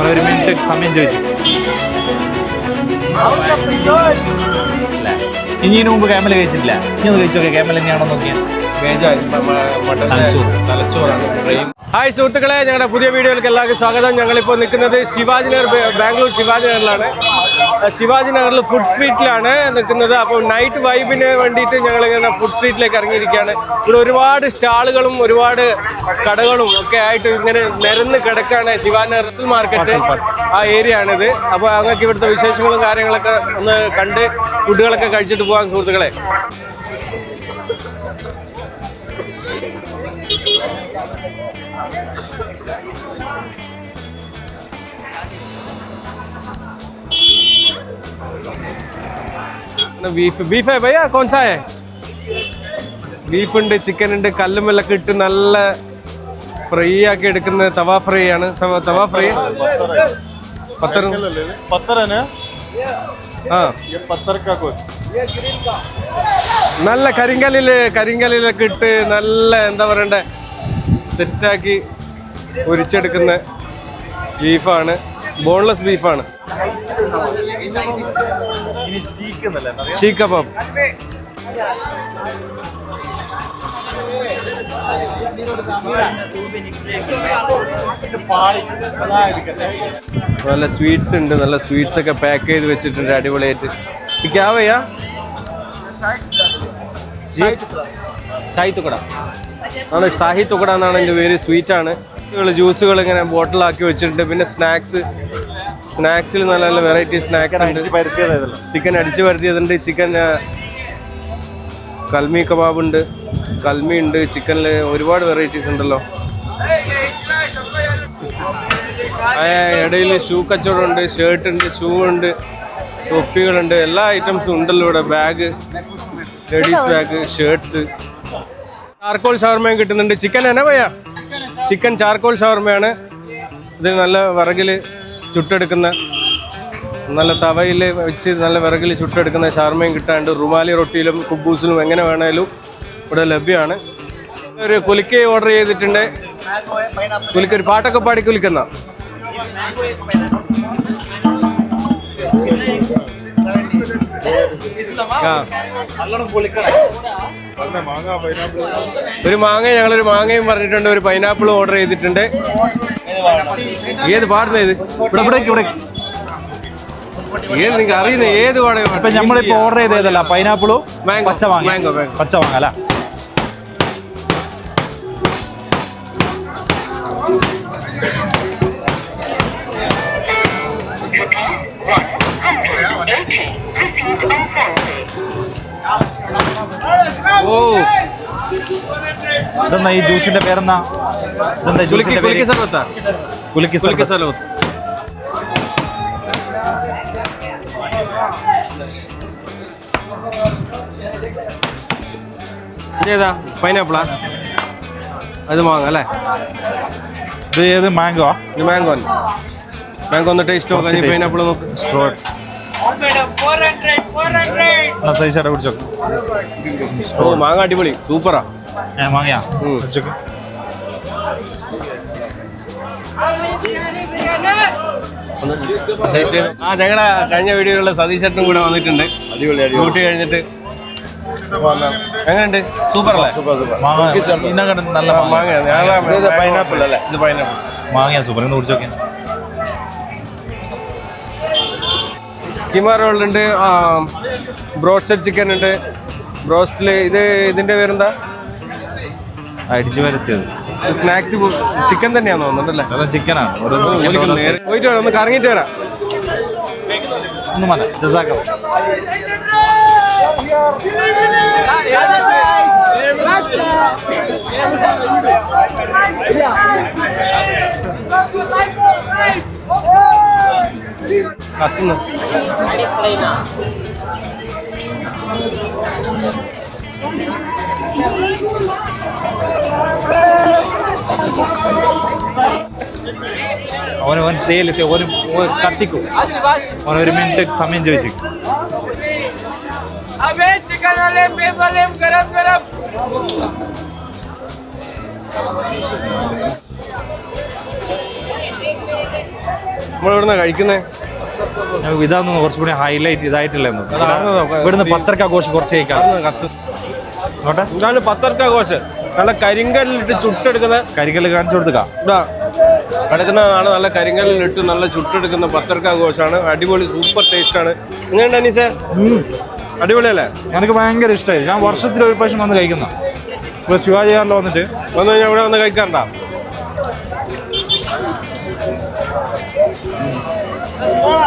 ഒരു മിനിറ്റ് സമയം ചോദിച്ചു. ഇനിയും മുമ്പ് ക്യാമൽ കഴിച്ചിട്ടില്ല. ഇനി ഒന്ന് കഴിച്ചോക്കെ ക്യാമൽ തന്നെയാണോ നോക്കിയാൽ. ഹായ് സുഹൃത്തുക്കളെ, ഞങ്ങളുടെ പുതിയ വീഡിയോയിലേക്ക് എല്ലാവർക്കും സ്വാഗതം. ഞങ്ങളിപ്പോൾ നിൽക്കുന്നത് ശിവാജി നഗർ, ബാംഗ്ലൂർ ശിവാജി നഗറിലാണ്. ശിവാജി നഗറിൽ ഫുഡ് സ്ട്രീറ്റിലാണ് നിൽക്കുന്നത്. അപ്പോൾ നൈറ്റ് വൈബിന് വേണ്ടിയിട്ട് ഞങ്ങൾ ഇങ്ങനെ ഫുഡ് സ്ട്രീറ്റിലേക്ക് ഇറങ്ങിയിരിക്കുകയാണ്. ഇവിടെ ഒരുപാട് സ്റ്റാളുകളും ഒരുപാട് കടകളും ഒക്കെ ആയിട്ട് ഇങ്ങനെ നിരന്ന് കിടക്കാണ് ശിവാജി നഗർ മാർക്കറ്റ്. ആ ഏരിയ ആണിത്. അപ്പോൾ അങ്ങക്ക് ഇവിടുത്തെ വിശേഷങ്ങളും കാര്യങ്ങളൊക്കെ ഒന്ന് കണ്ട് ഫുഡുകളൊക്കെ കഴിച്ചിട്ട് പോകാൻ സുഹൃത്തുക്കളെ. ബീഫ് है भैया, कौन सा है? ബീഫ് ഉണ്ട്, ചിക്കൻ ഉണ്ട്, കല്ലുമെല്ലൊക്കെ ഇട്ട് നല്ല ഫ്രൈ ആക്കി എടുക്കുന്ന തവ ഫ്രൈ ആണ്. തവ ഫ്രൈ നല്ല കരിങ്കല്ലിലൊക്കെ ഇട്ട് നല്ല എന്താ പറയണ്ടേ സെറ്റാക്കി പൊരിച്ചെടുക്കുന്ന ബീഫാണ്. ബോൺലെസ് ബീഫാണ്. Chic kebab. നല്ല സ്വീറ്റ്സ് ഉണ്ട്. നല്ല സ്വീറ്റ്സ് ഒക്കെ പാക്ക് ചെയ്ത് വെച്ചിട്ടുണ്ട് അടിപൊളിയായിട്ട്. ക്യാ ഭയ്യാ? ഷാഹി തുക്കട ആണ്. ഷാഹി തുക്കട എന്നാണ് എൻ്റെ പേര്. സ്വീറ്റാണ്. ജ്യൂസുകൾ ഇങ്ങനെ ബോട്ടിലാക്കി വെച്ചിട്ടുണ്ട്. പിന്നെ സ്നാക്സിൽ നല്ല നല്ല വെറൈറ്റി സ്നാക്സ് ഉണ്ട്. ചിക്കൻ അടിച്ച് പരത്തിയതുണ്ട്. ചിക്കൻ കൽമി കബാബ് ഉണ്ട്, കൽമി ഉണ്ട്. ചിക്കനിൽ ഒരുപാട് വെറൈറ്റീസ് ഉണ്ടല്ലോ. ഇടയിൽ ഷൂ കച്ചവടം ഉണ്ട്, ഷർട്ട് ഉണ്ട്, ഷൂ ഉണ്ട്, തൊപ്പികളുണ്ട്, എല്ലാ ഐറ്റംസും ഉണ്ടല്ലോ ഇവിടെ. Bag, ladies bag, shirts. Charcoal ഷവർമയും കിട്ടുന്നുണ്ട്. ചിക്കൻ എന്നാ ഭയ്യാ? Chicken charcoal ഷവർമയാണ്. ഇത് നല്ല വിറകിൽ ചുട്ടെടുക്കുന്ന, നല്ല തവയിൽ വെച്ച് നല്ല വിറകിൽ ചുട്ടെടുക്കുന്ന ഷവർമയും കിട്ടാണ്ട്. റുമാലി റൊട്ടിയിലും കുബൂസിലും എങ്ങനെ വേണേലും ഇവിടെ ലഭ്യമാണ്. ഒരു കുലിക്ക ഓർഡർ ചെയ്തിട്ടുണ്ട്. കുലിക്ക ഒരു പാട്ടൊക്കെ പാടി കുലിക്കുന്ന. ഒരു മാങ്ങ, ഞങ്ങളൊരു മാങ്ങയും പറഞ്ഞിട്ടുണ്ട്. ഒരു പൈനാപ്പിളും ഓർഡർ ചെയ്തിട്ടുണ്ട്. ഏത് പാടുന്ന ഇത്? ഇവിടെ ഏത് നിങ്ങൾക്ക് അറിയുന്ന ഏത് പാടും? ഇപ്പൊ നമ്മളിപ്പോ ഓർഡർ ചെയ്തതല്ല, പൈനാപ്പിളും പച്ച മാങ്ങ. പച്ച മാങ്ങ അല്ല. ഓ, ഇതെന്നാ ഈ ജ്യൂസിന്റെ പേരെന്നാ? കുലുക്കി സലവത്ത്. ഏതാ? പൈനാപ്പിളാ? അത് മാങ്ങ അല്ലേ? ഇത് ഏത്? മാംഗോ. ഇത് മാംഗോ. മാംഗോ ഒന്ന് ടേസ്റ്റ് നോക്കാം. പൈനാപ്പിൾ നോക്ക്. ഓ, മാങ്ങ അടിപൊളി, സൂപ്പറാ. മാങ്ങയാ? ഞങ്ങളുടെ കഴിഞ്ഞ വീഡിയോയിലുള്ള സതീശേട്ടനും കൂടെ വന്നിട്ടുണ്ട്. ഡ്യൂട്ടി കഴിഞ്ഞിട്ട് എങ്ങനെയുണ്ട്? സൂപ്പർ അല്ലേ? നല്ല മാങ്ങ. ഇത് പൈനാപ്പിൾ. മാങ്ങയാ സൂപ്പർ. ഇന്ന് കുടിച്ചോക്കെ. കീമ റോൾ ഉണ്ട്, ബ്രോസ്റ്റഡ് ചിക്കൻ ഉണ്ട്, ബ്രോസ്റ്റില്. ഇതിന്റെ പേരെന്താ? അടിച്ചു വരുത്തിയത്. സ്നാക്സ് ചിക്കൻ തന്നെയാന്ന് തോന്നുന്നുണ്ടല്ലേ? ചിക്കനാണ്. പോയിട്ട് ഒന്ന് കറങ്ങിയിട്ട് വരാം. ഒന്നും വേണ്ട. ജസാക്കം. കത്തുന്നു. അവൻ തേയിലത്തെ ഒരു കത്തിക്കും. ഒരു മിനിറ്റ് സമയം ചോദിച്ചു. നമ്മളിവിടുന്ന് കഴിക്കുന്നത് ഇതാന്ന് കുറച്ചുകൂടി ഹൈലൈറ്റ് ഇതായിട്ടില്ലെന്ന്. ഇവിടുന്ന് പത്രക്കാഘോഷം കുറച്ച് കഴിക്കാം. ഇതാണ് പത്തർക്കാഘോഷം. നല്ല കരിങ്കല്ലിട്ട് ചുട്ടെടുക്കുന്ന കരികല്ല് കാണിച്ചു കൊടുക്കാം. ഇതാ കിടക്കുന്നതാണ്. നല്ല കരിങ്കല്ലിട്ട് നല്ല ചുട്ടെടുക്കുന്ന പത്തർക്കാഘോഷമാണ്. അടിപൊളി സൂപ്പർ ടേസ്റ്റ് ആണ്. എങ്ങനെയുണ്ട് അനീസേ? അടിപൊളിയല്ലേ? എനിക്ക് ഭയങ്കര ഇഷ്ടമായി. ഞാൻ വർഷത്തിൽ ഒരു പ്രാവശ്യം വന്ന് കഴിക്കുന്ന. ഇവിടെ ശിവാജികാറിൽ വന്നിട്ട് വന്നു കഴിഞ്ഞാൽ ഇവിടെ വന്ന് കഴിക്കാറുണ്ടോ?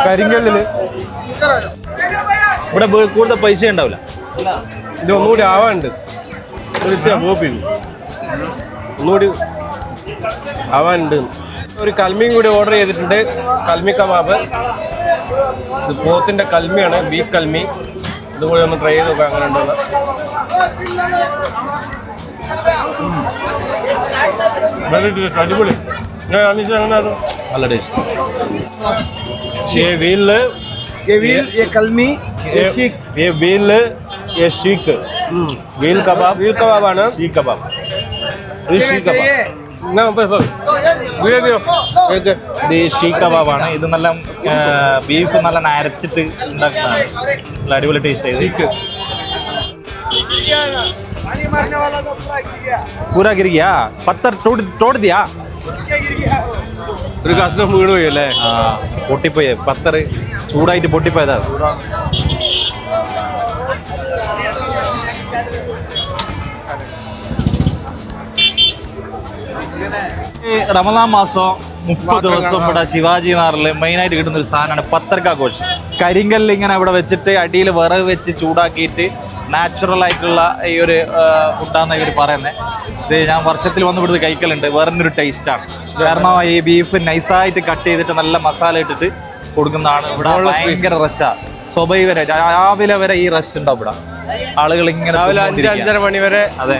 കരിങ്കല്ലില് ഇവിടെ കൂടുതൽ പൈസ ഉണ്ടാവില്ല. ഇത് ഒന്നുകൂടി ആവാനുണ്ട്. ഒന്നുകൂടി ആവാനുണ്ട്. ഒരു കൽമിയും കൂടി ഓർഡർ ചെയ്തിട്ടുണ്ട്. കൽമി കബാബ്. ഇത് പോത്തിന്റെ കൽമിയാണ്, ബീഫ് കൽമി. ഇതുകൂടി ഒന്ന് ട്രൈ ചെയ്ത് നോക്കാം അങ്ങനെ ഉണ്ടെന്ന്. അടിപൊളി. നല്ല ടേസ്റ്റ്. ये व्हील ये कलमी ये व्हील ये शीख व्हील कबाब ആണ്. शीख कबाब ഇത് ഷീ കബാബ്. ഇത് ഷീ കബാബാണ്. ഇത് നല്ല ബീഫ് നല്ല നരച്ചിട്ട് ഉണ്ടാക്കുന്നതാണ്. നല്ല അടിപൊളി ടേസ്റ്റ് ആയത്. पूरा गिर गया पत्थर तोड़ दिया. ഒരു കഷ്ണം വീണ് പോയി അല്ലേ? പൊട്ടിപ്പോയി. പത്തർ ചൂടായിട്ട് പൊട്ടിപ്പോയതാ. റമദാൻ മാസം 30 ദിവസം ഇവിടെ ശിവാജി നഗറിൽ മെയിനായിട്ട് കിട്ടുന്ന ഒരു സാധനമാണ് പത്തർക്കാഘോഷം. കരിങ്കല്ല് ഇങ്ങനെ ഇവിടെ വെച്ചിട്ട് അടിയിൽ വിറക് വെച്ച് ചൂടാക്കിയിട്ട് നാച്ചുറൽ ആയിട്ടുള്ള ഈ ഒരു ഫുഡാന്ന് ഇവർ പറയുന്നത്. ഇത് ഞാൻ വർഷത്തിൽ വന്ന് ഇവിടുന്ന് കഴിക്കലുണ്ട്. വേറൊരു ടേസ്റ്റാണ്. കാരണം ഈ ബീഫ് നൈസായിട്ട് കട്ട് ചെയ്തിട്ട് നല്ല മസാല ഇട്ടിട്ട് കൊടുക്കുന്നതാണ്. ഇവിടെ ഭയങ്കര റഷാ. സ്വബൈ വരെ രാവിലെ വരെ ഈ റഷ് ഉണ്ടാവും ഇവിടെ. ആളുകൾ ഇങ്ങനെ രാവിലെ 5-5:30 മണി വരെ. അതെ,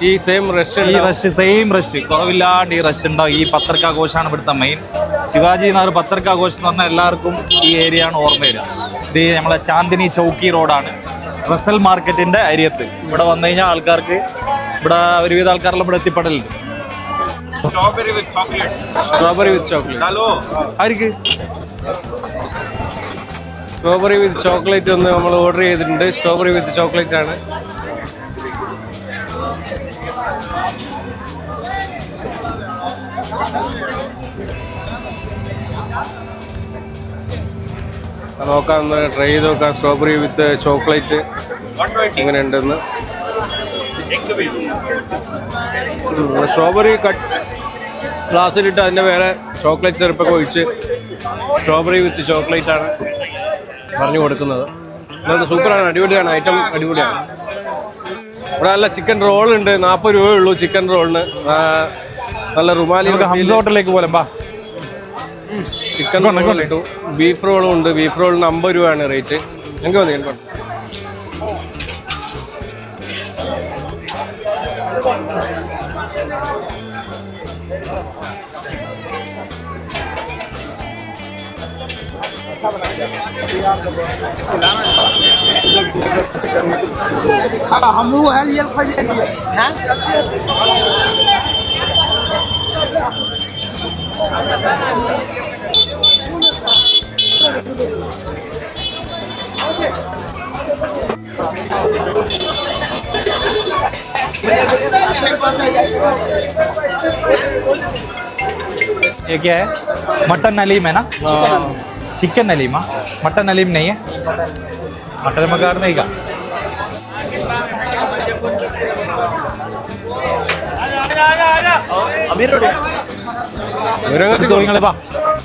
ഈ സെയിം റഷ് സെയിം റഷ് കുറവില്ലാണ്ട് ഈ റഷ് ഉണ്ടാവും. ഈ പത്തർക്കാഘോഷമാണ് ഇവിടുത്തെ മെയിൻ. ശിവാജി നഗർ പത്തർക്കാഘോഷം എന്ന് പറഞ്ഞാൽ എല്ലാവർക്കും ഈ ഏരിയ ആണ് ഓർമ്മ വരിക. ഇത് നമ്മളെ ചാന്ദിനി ചൗക്കി റോഡാണ്, റസൽ മാർക്കറ്റിന്റെ അരിയത്ത്. ഇവിടെ വന്നു കഴിഞ്ഞാൽ ആൾക്കാർക്ക് ഇവിടെ ഒരുവിധ ആൾക്കാരെല്ലാം ഇവിടെ എത്തിപ്പെടലുണ്ട്. സ്ട്രോബെറി വിത്ത് ചോക്ലേറ്റ്. ഹലോ, ആർക്ക് സ്ട്രോബെറി വിത്ത് ചോക്ലേറ്റ് ഒന്ന് നമ്മൾ ഓർഡർ ചെയ്തിട്ടുണ്ട്. സ്ട്രോബെറി വിത്ത് ചോക്ലേറ്റ് ആണ്. നോക്കാം, ട്രൈ ചെയ്ത് നോക്കാം. സ്ട്രോബെറി വിത്ത് ചോക്ലേറ്റ് എങ്ങനെ ഉണ്ടെന്ന്. സ്ട്രോബെറി കട്ട് ഗ്ലാസ്സിലിട്ട് അതിൻ്റെ വേറെ ചോക്ലേറ്റ് ചെറുപ്പൊക്കെ ഒഴിച്ച് സ്ട്രോബെറി വിത്ത് ചോക്ലേറ്റ് ആണ് പറഞ്ഞു കൊടുക്കുന്നത്. അത് സൂപ്പറാണ്, അടിപൊളിയാണ്. ഐറ്റം അടിപൊളിയാണ്. ഇവിടെ നല്ല ചിക്കൻ റോൾ ഉണ്ട്. 40 രൂപയേ ഉള്ളൂ ചിക്കൻ റോളിന്. നല്ല റുമാലി. ഹംസ ഹോട്ടലിലേക്ക് പോലെ ചിക്കൻ റോൾ കിട്ടും. ബീഫ് റോളും ഉണ്ട്. ബീഫ് റോളിന് 50 രൂപയാണ് റേറ്റ്. എനിക്ക് മതി. हम लोग है ये ये क्या है? मटन अलीम है ना? चिकन अलीमा. मटन अलीम नहीं है. मटन मकार नहीं का.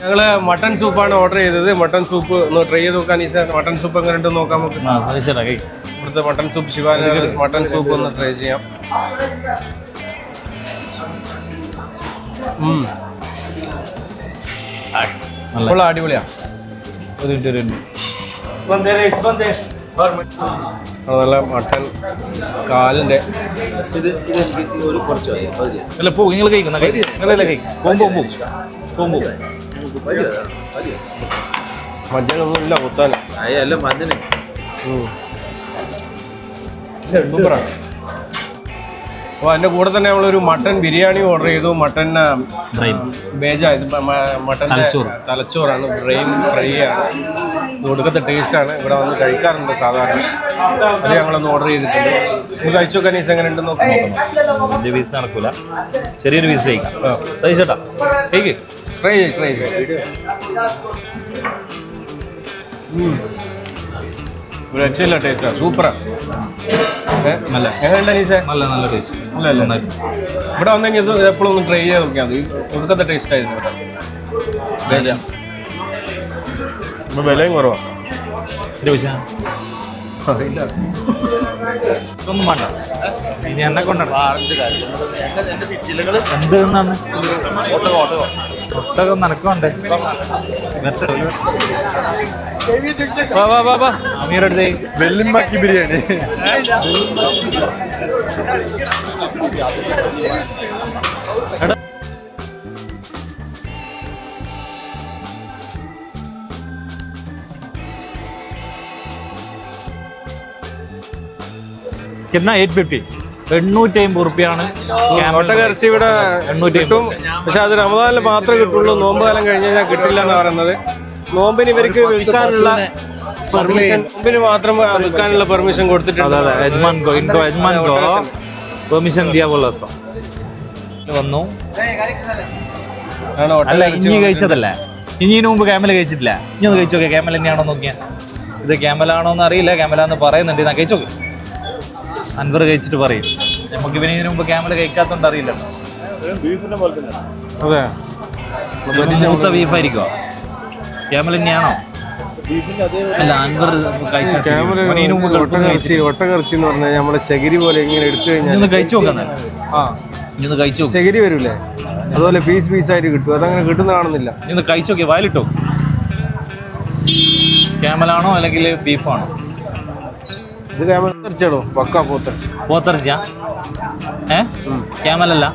ഞങ്ങള് മട്ടൺ സൂപ്പാണ് ഓർഡർ ചെയ്തത്. മട്ടൺ സൂപ്പ് ഒന്ന് ട്രൈ ചെയ്ത് നോക്കാൻ. ഈ മട്ടൺ സൂപ്പ് എങ്ങനെ ഉണ്ടെന്ന് നോക്കാൻ നമുക്ക്. ഇവിടുത്തെ മട്ടൺ സൂപ്പ്, ശിവാനഗർ മട്ടൺ സൂപ്പ് ഒന്ന് ട്രൈ ചെയ്യാം. അടിപൊളിയാ. നല്ല മട്ടൺ കാലിന്റെ അല്ല പോ നിങ്ങൾ കഴിക്കുന്ന മഞ്ഞളൊന്നും ഇല്ല കുത്താൻ. സൂപ്പറാണ്. അപ്പോൾ അതിൻ്റെ കൂടെ തന്നെ നമ്മളൊരു മട്ടൻ ബിരിയാണി ഓർഡർ ചെയ്തു. മട്ടൻ മട്ടൻ തലച്ചോറാണ്, ബ്രെയിൻ ഫ്രൈ ആണ്, ഒടുക്കത്തെ ടേസ്റ്റാണ്. ഇവിടെ വന്ന് കഴിക്കാറുണ്ട് സാധാരണ. അത് ഞങ്ങളൊന്ന് ഓർഡർ ചെയ്തിട്ടുണ്ട്. നമുക്ക് കഴിച്ചു നോക്കാൻ ഈസ് എങ്ങനെ ഉണ്ടെന്ന് നോക്കാം. വലിയ പീസ് നടക്കൂല, ചെറിയൊരു പീസ് കഴിക്കാം. സഹിച്ചേട്ടാ കഴിക്ക്, ട്രൈ ചെയ്ത് ഒരു രക്ഷയില്ല, ടേസ്റ്റാണ്, സൂപ്പറാണ്. നല്ല എങ്ങനെയുണ്ട് അനീസേ? നല്ല ടേസ്റ്റ്. ഇവിടെ വന്നെങ്കിൽ ഇത് എപ്പോഴും ഒന്ന് ട്രൈ ചെയ്ത് നോക്കിയാൽ മതി. ഒടുക്കത്തെ ടേസ്റ്റ് ആയിരുന്നു ഇവിടെ. ഇപ്പോൾ വിലയും കുറവാണ്. അറിയില്ല, ഒന്നും വേണ്ട, ഇനി എന്നെ കൊണ്ടാണ്. എന്ത് തിന്നാണ്? ഒട്ടകം നനക്കുണ്ടേ. അമീറടുത്തേ വെല്ലിമാക്കി ബിരിയാണി. कितना 850 850 റുപ്യാണ് ഒട്ടകയിറച്ചി ഇവിടെ കിട്ടും. പക്ഷെ അത് റമദാനിൽ മാത്രമേ കിട്ടുള്ളൂ. നോമ്പ് കാലം കഴിഞ്ഞ് കഴിഞ്ഞാൽ കിട്ടില്ല എന്ന് പറയുന്നത്. നോമ്പിന് ഇവർക്ക് വിൽക്കാനുള്ള പെർമിഷൻ, നോമ്പിന് മാത്രം വിൽക്കാനുള്ള പെർമിഷൻ കൊടുത്തിട്ടുണ്ട്. പെർമിഷൻ ദിയാ പോലെ വന്നു. അല്ല, ഇനി കഴിച്ചതല്ലേ, ഇനിന് മുമ്പ് ക്യാമൽ കഴിച്ചിട്ടില്ല. ഇനി ഒന്ന് കഴിച്ചു നോക്കിയാ ക്യാമൽ തന്നെയാണോ നോക്കിയാ. ഇത് ക്യാമലാണോ എന്ന് അറിയില്ല, ക്യാമലാന്ന് പറയുന്നുണ്ട്. ഞാൻ കഴിച്ചു നോക്കി, അൻവർ കഴിച്ചിട്ട് പറയും. നമുക്ക് ഇവന് ഇതിനു മുമ്പ് ക്യാമൽ കഴിക്കാത്തോണ്ട് അറിയില്ല. അതെ, മൂത്ത ബീഫായിരിക്കോ? ക്യാമൽ തന്നെയാണോ? അല്ല, അൻവർ ഒട്ടകയിറച്ചി എന്ന് പറഞ്ഞാൽ നമ്മളെ ചകിരി പോലെ ഇങ്ങനെ എടുത്തു കഴിഞ്ഞാൽ ഒന്ന് കഴിച്ചു നോക്കാൻ. ഇന്ന് കഴിച്ചു, ചകിരി വരൂലേ, അതുപോലെ പീസ് പീസായിട്ട് കിട്ടും. അതങ്ങനെ കിട്ടുന്ന കാണുന്നില്ല. ഇന്ന് കഴിച്ചു നോക്കിയ വയലിട്ടോ. ക്യാമലാണോ അല്ലെങ്കിൽ ബീഫാണോ? ഇത് ക്യാമറോ പക്കാ പോത്തിറച്ചി. പോത്തിറച്ചിയാ? ക്യാമലല്ല,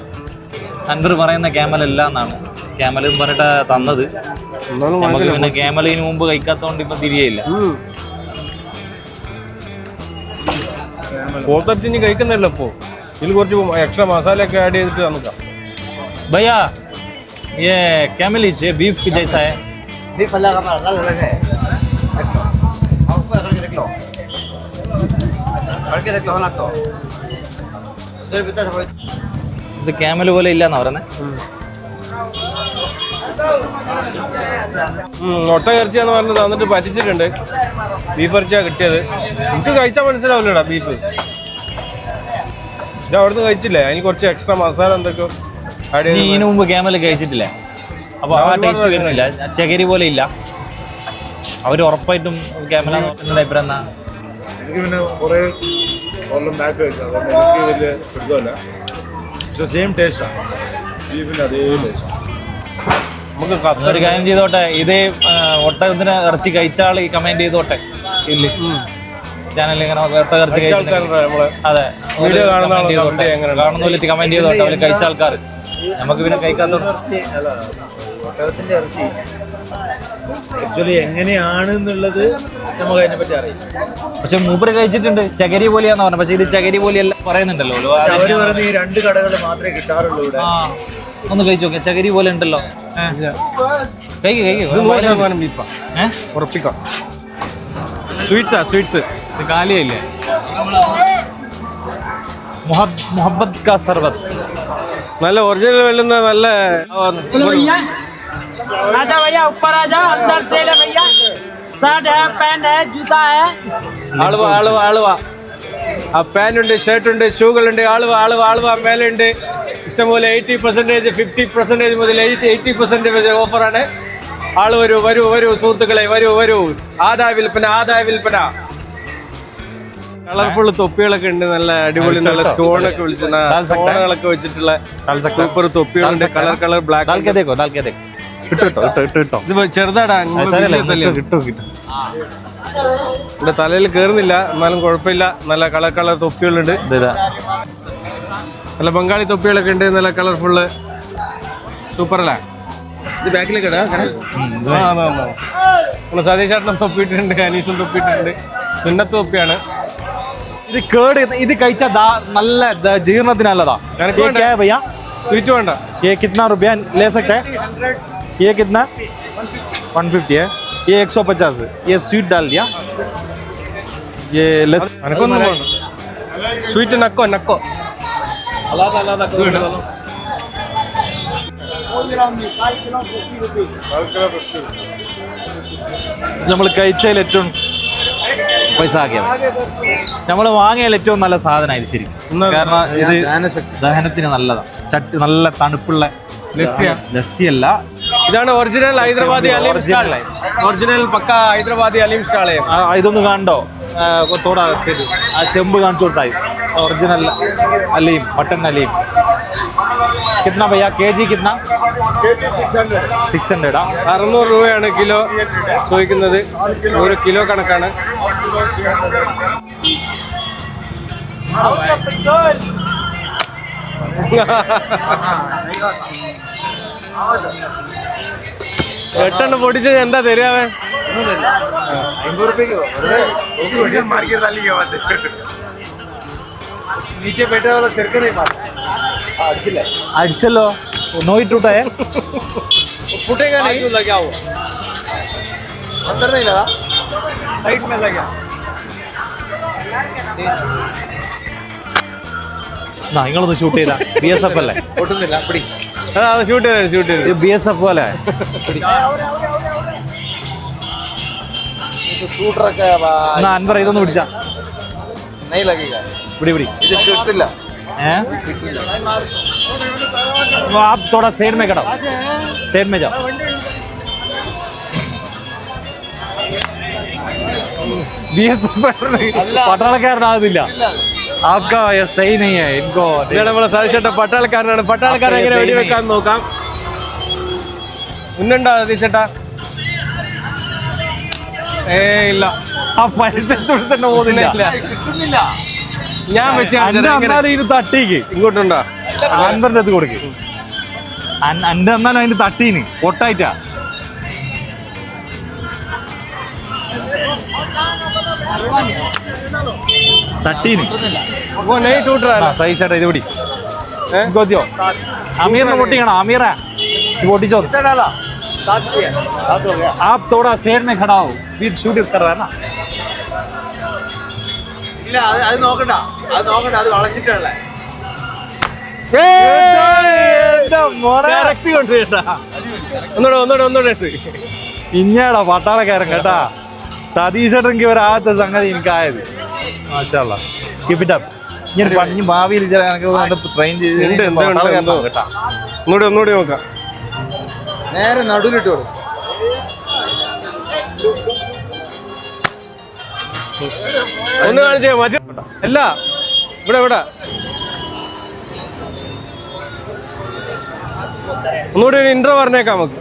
അൻവർ പറയുന്ന ക്യാമലല്ല എന്നാണ്. ക്യാമൽ പറഞ്ഞിട്ട് തന്നത്. നമുക്ക് പിന്നെ ക്യാമലിന് മുമ്പ് കഴിക്കാത്തോണ്ട് ഇപ്പൊ തിരികെയില്ല. പോത്തിറച്ചി ഇനി കഴിക്കുന്നില്ല. ഇപ്പോ ഇതിൽ കുറച്ച് എക്സ്ട്രാ മസാല ഒക്കെ ആഡ് ചെയ്തിട്ട് നമുക്ക്. भैया ये कैमल लीजिए, बीफ की जैसा है. बीफ अलग अलग है. देख लो, करके देख लो ना. तो ഇത് ക്യാമൽ പോലെ ഇല്ലാന്നാ പറയുന്നത്. ഒട്ടകയിറച്ചിയാന്ന് പറഞ്ഞ് തന്നിട്ട് പറ്റിച്ചിട്ടുണ്ട്. ബീഫ് ഇറച്ചിയാണ് കിട്ടിയത്. എനിക്ക് കഴിച്ചാൽ മനസ്സിലാവില്ലടാ ബീഫ്. ഇത് അവിടുന്ന് കഴിച്ചില്ലേ, അതിന് കുറച്ച് എക്സ്ട്രാ മസാല എന്തൊക്കെയോ ആഡ് ചെയ്ത്. ഇതിനു മുമ്പ് ക്യാമൽ കഴിച്ചിട്ടില്ല, അപ്പൊ ആ ടേസ്റ്റ് വരുന്നില്ല, ചകിരി പോലെ ഇല്ല. അവർ ഉറപ്പായിട്ടും ക്യാമലാന്ന് പറയുന്നത് അഭിപ്രായം എന്നാ? എനിക്ക് പിന്നെ കുറേ കൊല്ലം ബാക്ക് കഴിച്ചത്, അതുകൊണ്ട് എനിക്ക് വലിയ പിടുത്തമല്ല. പക്ഷെ സെയിം ടേസ്റ്റാണ്, ബീഫിൻ്റെ അതേ ടേസ്റ്റ്. നമുക്ക് ഒരു കാര്യം ചെയ്തോട്ടെ, ഇതേ ഒട്ടകത്തിന് ഇറച്ചി കഴിച്ച ആൾ ഈ കമന്റ് ചെയ്തോട്ടെ. ഇല്ല, ചാനലിൽ ഇങ്ങനെ ഒട്ടകയിറച്ചി കഴിച്ചിട്ടുണ്ടെങ്കിൽ അതെ വീഡിയോ കാണുന്ന കാണുന്ന കമന്റ് ചെയ്തോട്ടെ. അവര് കഴിച്ച ആൾക്കാർ, നമുക്ക് പിന്നെ കഴിക്കാത്ത ഒട്ടകത്തിൻ്റെ ഇറച്ചി ആക്ച്വലി എങ്ങനെയാണ് എന്നുള്ളത് നമുക്ക് അതിനെപ്പറ്റി അറിയില്ല. പക്ഷെ മൂപ്പര് കഴിച്ചിട്ടുണ്ട്, ചകരി പോലെയാന്ന് പറഞ്ഞു. പക്ഷെ ഇത് ചകരി പോലെയല്ല പറയുന്നുണ്ടല്ലോ. അവര് പറയുന്നത് ഈ 2 കടകൾ മാത്രമേ കിട്ടാറുള്ളൂ ഇവിടെ. ഒന്ന് കഴിച്ചു നോക്കിയാ, ചകരി പോലെ ഉണ്ടല്ലോ. ബീഫാ ഉറപ്പിക്കാം. സ്വീറ്റ്സ് ഇത് കാലിയല്ലേ? മുഹബ്ബത്ത് കാ സർബത്ത്, നല്ല ഒറിജിനൽ വെള്ളുന്ന നല്ല. आजा भैया, ऊपर आजा, अंदर से ले भैया. शर्ट है, पैंट है, जूता है. ആളുവ ആ പാന്റ് ഉണ്ട്, ഷർട്ട് ഉണ്ട്, ഷൂകളുണ്ട്. ആളുവ മേലുണ്ട്. ഇഷ്ടംപോലെ 80%, 50% മുതൽ 80% ഓഫറാണ്. ആള് വരൂ സുഹൃത്തുക്കളെ, വരൂ. ആദായ വിൽപ്പന. കളർഫുൾ തൊപ്പികളൊക്കെ ഉണ്ട്, നല്ല അടിപൊളി, നല്ല സ്റ്റോണൊക്കെ സ്റ്റോണുകളൊക്കെ വെച്ചിട്ടുള്ള സൂപ്പർ തൊപ്പികളുണ്ട്. Colour black. ഇത് ചെറുതാടാ, എന്റെ തലയിൽ കേറുന്നില്ല, എന്നാലും കുഴപ്പമില്ല. നല്ല കളർ തൊപ്പികളുണ്ട്. നല്ല ബംഗാളി തൊപ്പികളൊക്കെ ഉണ്ട്, നല്ല കളർഫുള്ള്, സൂപ്പർ അല്ലേ? ഇത് ബാക്കിലേക്ക് സതീഷ് ചേട്ടനും തൊപ്പിയിട്ടുണ്ട്, അനീസും തൊപ്പിയിട്ടുണ്ട്. സുന്നത്ത് തൊപ്പിയാണ്. ഇത് കേട് ഇത് കഴിച്ചാൽ നല്ല ജീർണത്തിന് നല്ലതാ. നിനക്ക് ये വേണ്ട? क्या है भैया? സ്വീറ്റ് വേണ്ട. ये कितना रुपया ले सकते हैं? ये कितना? 150 है. ये 150. ये स्वीट डाल दिया. ये लेस. എനക്കൊന്നും വേണ്ട. സ്വീറ്റ് നക്കോ നക്കോ. നമ്മൾ കഴിച്ചതിൽ ഏറ്റവും പൈസ ആക്കിയത് നമ്മൾ വാങ്ങിയതിൽ ഏറ്റവും നല്ല സാധനമാണ് ഇത് ശരിക്കും. കാരണം ഇത് ദഹനത്തിന് നല്ലതാണ്. നല്ല തണുപ്പുള്ള ലസ്സിയല്ല, ഇതാണ് ഒറിജിനൽ ഹൈദരാബാദി അലീം സ്റ്റാൾ. ഒറിജിനൽ പക്ക ഹൈദരാബാദി അലീം സ്റ്റാൾ. ഇതൊന്ന് കണ്ടോ? തോടാ ആ ചെമ്പ് കാണിച്ചു കൊടുത്തായി. ഒറിജിനൽ അലീം, മട്ടൻ അലീം. കിतना भैया? केजी कितना? 600. 600 രൂപയാണ് കിലോ ചോദിക്കുന്നത്. ഒരു കിലോ കണക്കാണ്. എട്ടെണ്ണം പൊടിച്ച് എന്താ തരാവേ? 50 रुपए की मार के डाली के बाद नीचे बैठे वाला सिर का नहीं मार അടിച്ചല്ലോ. നോയിട്ടൂട്ടേ फूटेगा नहीं. लगा हुआ अंदर नहीं लगा, साइड में लगा. നിങ്ങളൊന്ന് ഷൂട്ട് ചെയ്താ. BSF അല്ലേ? പൊട്ടുന്നില്ല. പിടി. അത് ഷൂട്ട് ചെയ്ത് ഇത് BSF പോലെ शूटरൊക്കെ എന്നാ അൻവർ ഇതൊന്ന് പിടിച്ചാ. नहीं लगेगा. പിടി പിടി. ഇത് കിട്ടില്ല. वो आप थोड़ा साइड में खड़ा हो, साइड में जाओ. BSF പട്ടാളക്കാരനാകുന്നില്ല. आपका ये सही नहीं है. इनको ഇതാണ് നമ്മളെ സതീഷേട്ട പട്ടാളക്കാരനാണ്. പട്ടാളക്കാരൻ എങ്ങനെ വെടിവെക്കാൻ നോക്കാം. ഉന്നുണ്ടോ സതീഷേട്ടാ? ഇല്ല. ആ പരിസരത്തോടെ തന്നെ പോകുന്നില്ല. കിട്ടുന്നില്ല. ഞാൻ വെച്ച് ഇത് തട്ടിക്ക് ഇങ്ങോട്ടുണ്ടോ? അൻവറിന്റെ അടുത്ത് കൊടുക്ക്. അന്റെ എന്നാലും അതിന്റെ തട്ടീന് പൊട്ടായിട്ടാ. തട്ടീന് സൈസ് ചേട്ടാ. ഇത് പിടി. കൊത്തിയോ? അമീറിനെ പൊട്ടിക്കണോ? അമീറ ഇത് പൊട്ടിച്ചോ. आप थोड़ा साइड में खड़ा हो, बीच शूट कर रहा है ना. ഇല്ല, അത് നോക്കണ്ട, അത് നോക്കണ്ട, അത് വളഞ്ഞിട്ടുള്ള. ഒന്നൂടെ ഇഞ്ഞാടാ പട്ടാളക്കാരൻ കേട്ടാ. സതീശേട്ടെങ്കിൽ ഒരാദ്യത്തെ സംഗതി എനിക്കായത്. മാഷാഅല്ലാ. Keep it up. ഇങ്ങനെ പണി ഭാവിയിൽ ട്രെയിൻ ചെയ്ത് കേട്ടാ. ഒന്നൂടെ നോക്കാം. നേരെ നടുവിലിട്ട് കൊടുക്കും. ഒന്ന് കാണിച്ചേ. മറ്റേ അല്ല, ഇവിടെ ഒന്നുകൂടി ഒരു ഇൻട്രോ പറഞ്ഞേക്കാം നമുക്ക്.